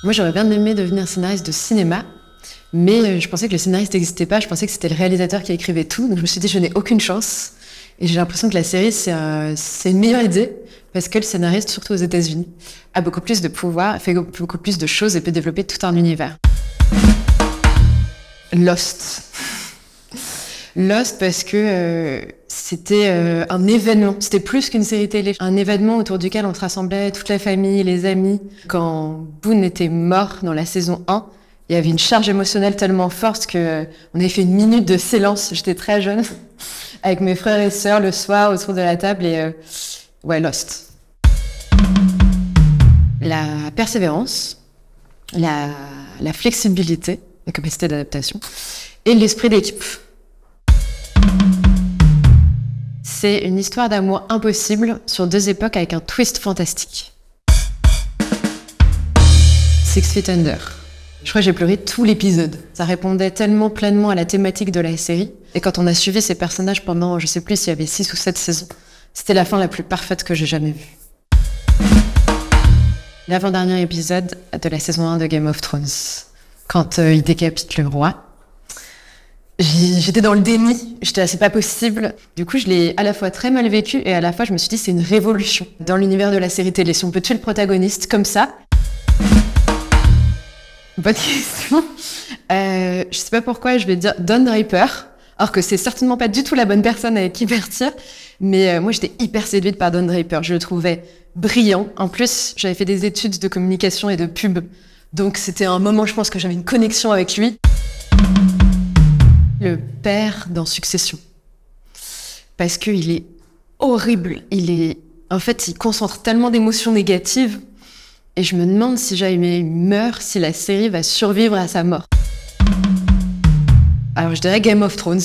Moi, j'aurais bien aimé devenir scénariste de cinéma, mais je pensais que le scénariste n'existait pas, je pensais que c'était le réalisateur qui écrivait tout, donc je me suis dit, je n'ai aucune chance. Et j'ai l'impression que la série, c'est une meilleure idée, parce que le scénariste, surtout aux États-Unis, a beaucoup plus de pouvoir, fait beaucoup plus de choses et peut développer tout un univers. Lost. Lost parce que c'était un événement, c'était plus qu'une série télé, un événement autour duquel on se rassemblait, toute la famille, les amis. Quand Boone était mort dans la saison 1, il y avait une charge émotionnelle tellement forte que on avait fait une minute de silence, j'étais très jeune, avec mes frères et sœurs le soir autour de la table et ouais, Lost. La persévérance, la flexibilité, la capacité d'adaptation et l'esprit d'équipe. C'est une histoire d'amour impossible sur deux époques avec un twist fantastique. Six Feet Under. Je crois que j'ai pleuré tout l'épisode. Ça répondait tellement pleinement à la thématique de la série. Et quand on a suivi ces personnages pendant, je sais plus s'il y avait 6 ou 7 saisons, c'était la fin la plus parfaite que j'ai jamais vue. L'avant-dernier épisode de la saison 1 de Game of Thrones. Quand il décapite le roi. J'étais dans le déni, j'étais là, c'est pas possible. Du coup, je l'ai à la fois très mal vécu et à la fois, je me suis dit, c'est une révolution dans l'univers de la série télé. Si on peut tuer le protagoniste comme ça. Bonne question. Je sais pas pourquoi je vais dire Don Draper, alors que c'est certainement pas du tout la bonne personne avec qui partir. Mais moi, j'étais hyper séduite par Don Draper. Je le trouvais brillant. En plus, j'avais fait des études de communication et de pub. Donc, c'était un moment, je pense, que j'avais une connexion avec lui. Le père dans Succession. Parce qu'il est horrible. En fait, il concentre tellement d'émotions négatives. Et je me demande si jamais il meurt, si la série va survivre à sa mort. Alors, je dirais Game of Thrones.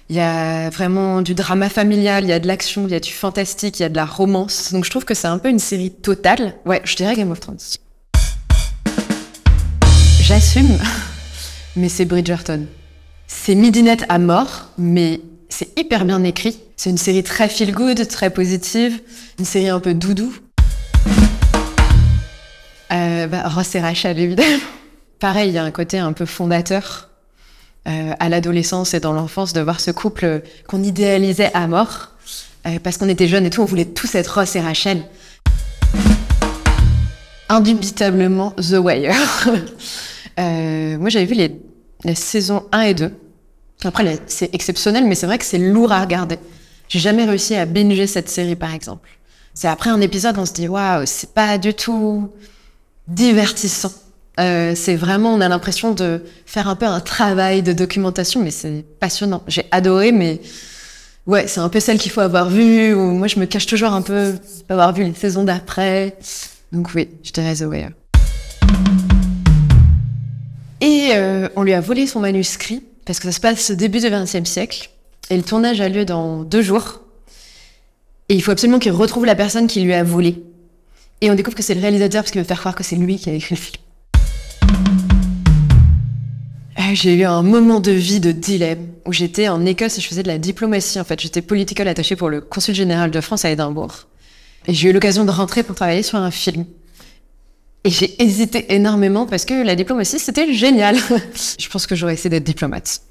Il y a vraiment du drama familial, il y a de l'action, il y a du fantastique, il y a de la romance. Donc, je trouve que c'est un peu une série totale. Ouais, je dirais Game of Thrones. J'assume, mais c'est Bridgerton. C'est midinette à mort, mais c'est hyper bien écrit. C'est une série très feel-good, très positive, une série un peu doudou. Ross et Rachel, évidemment. Pareil, il y a un côté un peu fondateur à l'adolescence et dans l'enfance de voir ce couple qu'on idéalisait à mort. Parce qu'on était jeunes et tout, on voulait tous être Ross et Rachel. Indubitablement The Wire. Moi, j'avais vu les saisons 1 et 2. Après, c'est exceptionnel, mais c'est vrai que c'est lourd à regarder. J'ai jamais réussi à binger cette série, par exemple. C'est après un épisode, on se dit, waouh, c'est pas du tout divertissant. C'est vraiment, on a l'impression de faire un peu un travail de documentation, mais c'est passionnant. J'ai adoré, mais ouais, c'est un peu celle qu'il faut avoir vue, ou moi, je me cache toujours un peu de pas avoir vu les saisons d'après. Donc oui, je dirais The Wire. Et on lui a volé son manuscrit, parce que ça se passe au début du XXe siècle, et le tournage a lieu dans 2 jours. Et il faut absolument qu'il retrouve la personne qui lui a volé. Et on découvre que c'est le réalisateur, parce qu'il veut faire croire que c'est lui qui a écrit le film. J'ai eu un moment de vie de dilemme, où j'étais en Écosse et je faisais de la diplomatie, en fait. J'étais political attachée pour le consul général de France à Édimbourg. Et j'ai eu l'occasion de rentrer pour travailler sur un film. Et j'ai hésité énormément parce que la diplomatie, c'était génial. Je pense que j'aurais essayé d'être diplomate.